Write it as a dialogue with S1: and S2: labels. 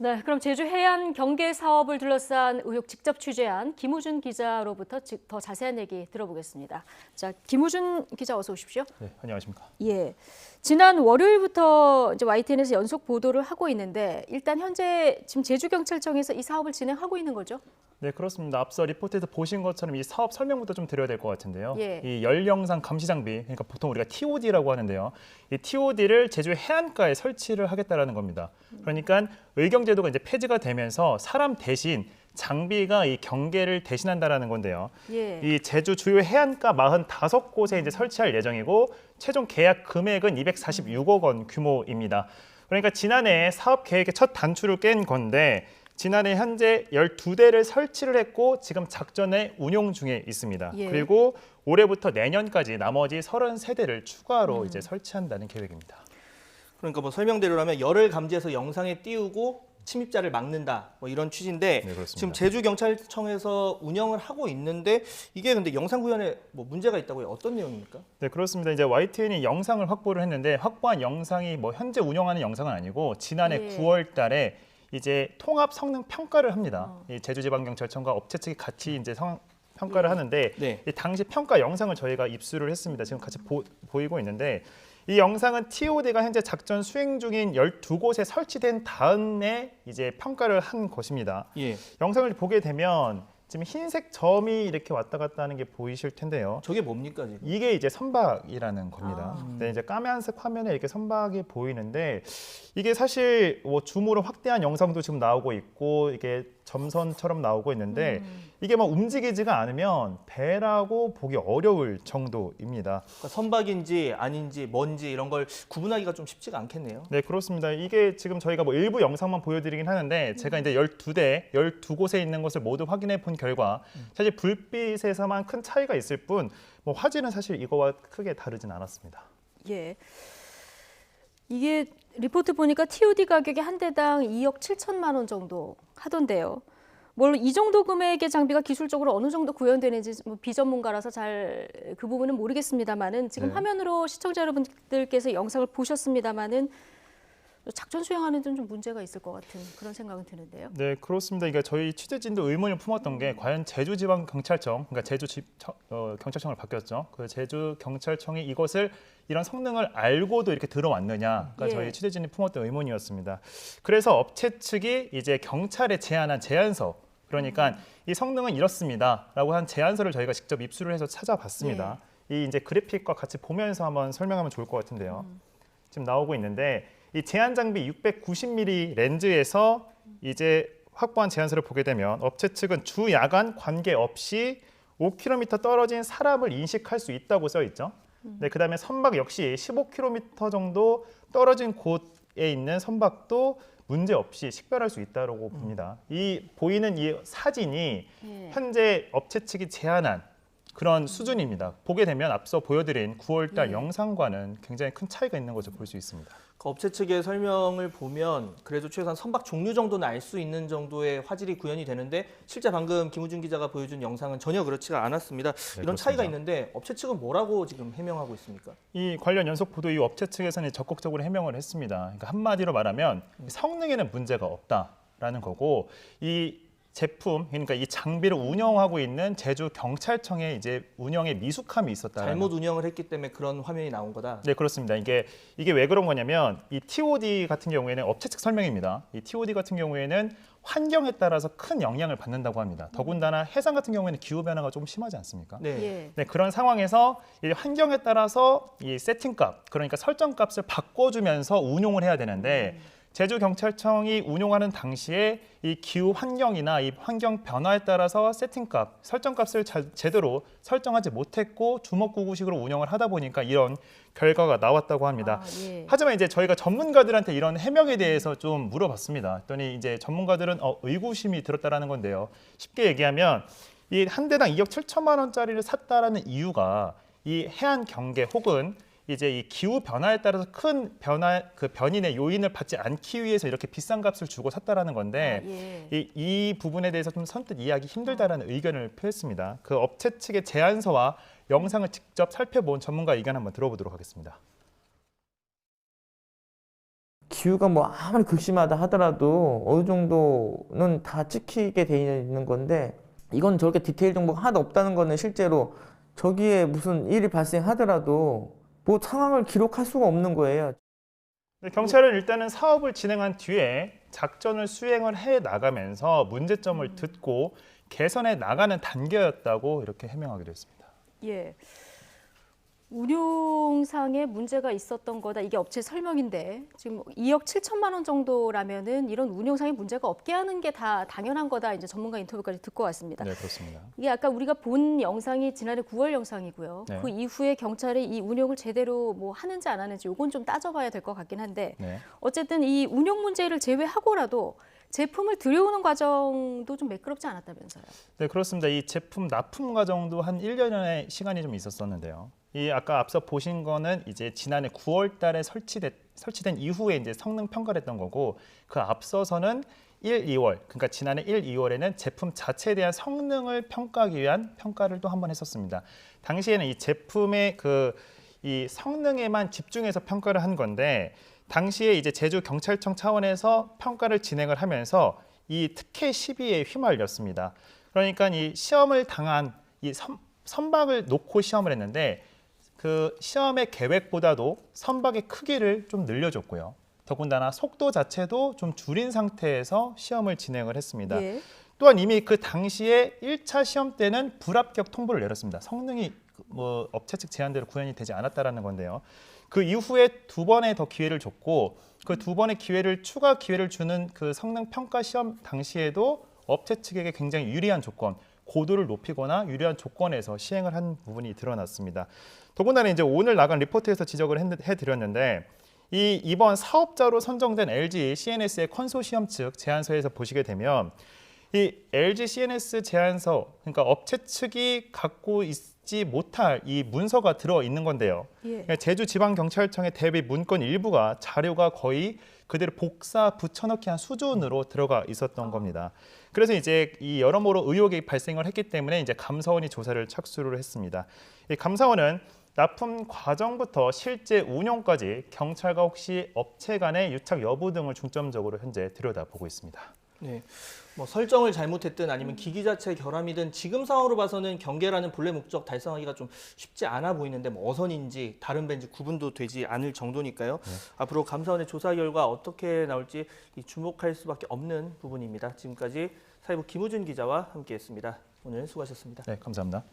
S1: 네, 그럼 제주 해안 경계 사업을 둘러싼 의혹 직접 취재한 김우준 기자로부터 더 자세한 얘기 들어보겠습니다. 자, 김우준 기자 어서 오십시오.
S2: 네, 안녕하십니까.
S1: 예, 지난 월요일부터 이제 YTN에서 연속 보도를 하고 있는데 일단 현재 지금 제주경찰청에서 이 사업을 진행하고 있는 거죠?
S2: 네, 그렇습니다. 앞서 리포트에서 보신 것처럼 이 사업 설명부터 좀 드려야 될 것 같은데요.
S1: 예.
S2: 이 열영상 감시 장비, 그러니까 보통 우리가 TOD라고 하는데요. 이 TOD를 제주 해안가에 설치를 하겠다라는 겁니다. 그러니까 의경제도가 이제 폐지가 되면서 사람 대신 장비가 이 경계를 대신한다라는 건데요.
S1: 예.
S2: 이 제주 주요 해안가 45곳에 이제 설치할 예정이고 최종 계약 금액은 246억 원 규모입니다. 그러니까 지난해 사업 계획의 첫 단추를 깬 건데 지난해 현재 12대를 설치를 했고 지금 작전에 운용 중에 있습니다.
S1: 예.
S2: 그리고 올해부터 내년까지 나머지 33대를 추가로 이제 설치한다는 계획입니다.
S3: 그러니까 뭐 설명대로라면 열을 감지해서 영상에 띄우고 침입자를 막는다 뭐 이런 취지인데
S2: 네, 그렇습니다.
S3: 지금 제주경찰청에서 운영을 하고 있는데 이게 근데 영상 구현에 뭐 문제가 있다고요? 어떤 내용입니까?
S2: 네, 그렇습니다. 이제 YTN이 영상을 확보를 했는데 확보한 영상이 뭐 현재 운영하는 영상은 아니고 지난해
S1: 예.
S2: 9월 달에 이제 통합 성능 평가를 합니다. 이 제주지방경찰청과 업체 측이 같이 이제 평가를 하는데
S3: 네.
S2: 이 당시 평가 영상을 저희가 입수를 했습니다. 지금 같이 보이고 있는데 이 영상은 TOD가 현재 작전 수행 중인 12곳에 설치된 다음에 이제 평가를 한 것입니다.
S3: 예.
S2: 영상을 보게 되면 지금 흰색 점이 이렇게 왔다 갔다 하는 게 보이실 텐데요.
S3: 저게 뭡니까 지금?
S2: 이게 이제 선박이라는 겁니다.
S1: 아.
S2: 네, 이제 까만색 화면에 이렇게 선박이 보이는데 이게 사실 뭐 줌으로 확대한 영상도 지금 나오고 있고 이게 점선처럼 나오고 있는데 이게 막 움직이지가 않으면 배라고 보기 어려울 정도입니다.
S3: 그러니까 선박인지 아닌지 뭔지 이런 걸 구분하기가 좀 쉽지가 않겠네요.
S2: 네, 그렇습니다. 이게 지금 저희가 뭐 일부 영상만 보여드리긴 하는데 제가 이제 12곳에 있는 것을 모두 확인해 본 결과 사실 불빛에서만 큰 차이가 있을 뿐 뭐 화질은 사실 이거와 크게 다르진 않았습니다.
S1: 예. 이게 리포트 보니까 TOD 가격이 한 대당 2억 7천만 원 정도 하던데요. 물론 이 정도 금액의 장비가 기술적으로 어느 정도 구현되는지 뭐 비전문가라서 잘 그 부분은 모르겠습니다만은 지금
S2: 네.
S1: 화면으로 시청자 여러분들께서 영상을 보셨습니다만은 작전 수행하는 데는 좀 문제가 있을 것 같은 그런 생각은 드는데요.
S2: 네, 그렇습니다. 그러니까 저희 취재진도 의문을 품었던 게 과연 제주지방경찰청, 그러니까 경찰청을 바뀌었죠. 그 제주경찰청이 이것을 이런 성능을 알고도 이렇게 들어왔느냐가
S1: 예.
S2: 저희 취재진이 품었던 의문이었습니다. 그래서 업체 측이 이제 경찰에 제안한 제안서, 그러니까 이 성능은 이렇습니다라고 한 제안서를 저희가 직접 입수를 해서 찾아봤습니다. 이 이제 그래픽과 같이 보면서 한번 설명하면 좋을 것 같은데요. 지금 나오고 있는데. 이 제한 장비 690mm 렌즈에서 이제 확보한 제안서를 보게 되면 업체 측은 주 야간 관계없이 5km 떨어진 사람을 인식할 수 있다고 써 있죠. 네, 그다음에 선박 역시 15km 정도 떨어진 곳에 있는 선박도 문제 없이 식별할 수 있다고 봅니다. 이 보이는 이 사진이
S1: 예.
S2: 현재 업체 측이 제안한 그런 수준입니다. 보게 되면 앞서 보여드린 9월달
S1: 예.
S2: 영상과는 굉장히 큰 차이가 있는 것을 볼 수 있습니다.
S3: 그 업체 측의 설명을 보면 그래도 최소한 선박 종류 정도는 알 수 있는 정도의 화질이 구현이 되는데 실제 방금 김우준 기자가 보여준 영상은 전혀 그렇지가 않았습니다.
S2: 네,
S3: 이런 차이가
S2: 그렇습니다.
S3: 있는데 업체 측은 뭐라고 지금 해명하고 있습니까?
S2: 이 관련 연속 보도 이후 업체 측에서는 적극적으로 해명을 했습니다. 그러니까 한마디로 말하면 성능에는 문제가 없다라는 거고 이 제품, 그러니까 이 장비를 운영하고 있는 제주 경찰청의 이제 운영에 미숙함이 있었다.
S3: 잘못 운영을 했기 때문에 그런 화면이 나온 거다.
S2: 네, 그렇습니다. 이게 왜 그런 거냐면 이 TOD 같은 경우에는 업체 측 설명입니다. 이 TOD 같은 경우에는 환경에 따라서 큰 영향을 받는다고 합니다. 더군다나 해상 같은 경우에는 기후 변화가 좀 심하지 않습니까?
S3: 네.
S1: 예.
S2: 네, 그런 상황에서 이 환경에 따라서 이 세팅값, 그러니까 설정값을 바꿔주면서 운용을 해야 되는데 제주경찰청이 운용하는 당시에 이 기후 환경이나 이 환경 변화에 따라서 세팅값, 설정값을 제대로 설정하지 못했고 주먹구구식으로 운영을 하다 보니까 이런 결과가 나왔다고 합니다.
S1: 아, 예.
S2: 하지만 이제 저희가 전문가들한테 이런 해명에 대해서 좀 물어봤습니다. 했더니 이제 전문가들은 의구심이 들었다라는 건데요. 쉽게 얘기하면 이 한 대당 2억 7천만 원짜리를 샀다라는 이유가 이 해안 경계 혹은 이제 이 기후 변화에 따라서 큰 변인의 요인을 받지 않기 위해서 이렇게 비싼 값을 주고 샀다라는 건데
S1: 아, 예.
S2: 이 부분에 대해서 좀 선뜻 이해하기 힘들다라는 의견을 표했습니다. 그 업체 측의 제안서와 영상을 직접 살펴본 전문가 의견 한번 들어보도록 하겠습니다.
S4: 기후가 뭐 아무리 극심하다 하더라도 어느 정도는 다 찍히게 돼 있는 건데 이건 저렇게 디테일 정보가 하나도 없다는 거는 실제로 저기에 무슨 일이 발생하더라도 뭐 상황을 기록할 수가 없는 거예요.
S2: 경찰은 일단은 사업을 진행한 뒤에 작전을 수행을 해 나가면서 문제점을 듣고 개선해 나가는 단계였다고 이렇게 해명하기도 했습니다.
S1: 예. 운용상에 문제가 있었던 거다. 이게 업체 설명인데 지금 2억 7천만 원 정도라면은 이런 운용상에 문제가 없게 하는 게 다 당연한 거다. 이제 전문가 인터뷰까지 듣고 왔습니다.
S2: 네, 그렇습니다.
S1: 이게 아까 우리가 본 영상이 지난해 9월 영상이고요.
S2: 네.
S1: 그 이후에 경찰이 이 운용을 제대로 뭐 하는지 안 하는지 이건 좀 따져봐야 될 것 같긴 한데
S2: 네.
S1: 어쨌든 이 운용 문제를 제외하고라도 제품을 들여오는 과정도 좀 매끄럽지 않았다면서요.
S2: 네, 그렇습니다. 이 제품 납품 과정도 한 1년의 시간이 좀 있었었는데요. 이 아까 앞서 보신 거는 이제 지난해 9월 달에 설치된 이후에 이제 성능 평가를 했던 거고 그 앞서서는 1, 2월, 그러니까 지난해 1, 2월에는 제품 자체에 대한 성능을 평가하기 위한 평가를 또 한 번 했었습니다. 당시에는 이 제품의 이 성능에만 집중해서 평가를 한 건데 당시에 이제 제주 경찰청 차원에서 평가를 진행을 하면서 이 특혜 시비에 휘말렸습니다. 그러니까 이 시험을 당한 이 선박을 놓고 시험을 했는데 그 시험의 계획보다도 선박의 크기를 좀 늘려줬고요. 더군다나 속도 자체도 좀 줄인 상태에서 시험을 진행을 했습니다.
S1: 예.
S2: 또한 이미 그 당시에 1차 시험 때는 불합격 통보를 내렸습니다. 성능이 뭐 업체 측 제안대로 구현이 되지 않았다라는 건데요. 그 이후에 2번의 더 기회를 줬고 그 2번의 기회를 추가 기회를 주는 그 성능 평가 시험 당시에도 업체 측에게 굉장히 유리한 조건, 고도를 높이거나 유리한 조건에서 시행을 한 부분이 드러났습니다. 더군다나 이제 오늘 나간 리포트에서 지적을 해드렸는데 이번 사업자로 선정된 LG CNS의 컨소시엄 측 제안서에서 보시게 되면 이 LG CNS 제안서, 그러니까 업체 측이 갖고 있지 못할 이 문서가 들어 있는 건데요.
S1: 예.
S2: 제주지방경찰청의 대비 문건 일부가 자료가 거의 그대로 복사 붙여넣기 한 수준으로 들어가 있었던 겁니다. 그래서 이제 이 여러모로 의혹이 발생을 했기 때문에 이제 감사원이 조사를 착수를 했습니다. 이 감사원은 납품 과정부터 실제 운용까지 경찰과 혹시 업체 간의 유착 여부 등을 중점적으로 현재 들여다보고 있습니다.
S3: 네, 뭐 설정을 잘못했든 아니면 기기 자체 결함이든 지금 상황으로 봐서는 경계라는 본래 목적 달성하기가 좀 쉽지 않아 보이는데 뭐 어선인지 다른 배인지 구분도 되지 않을 정도니까요. 앞으로 감사원의 조사 결과 어떻게 나올지 주목할 수밖에 없는 부분입니다. 지금까지 사회부 김우준 기자와 함께했습니다. 오늘 수고하셨습니다.
S2: 네, 감사합니다.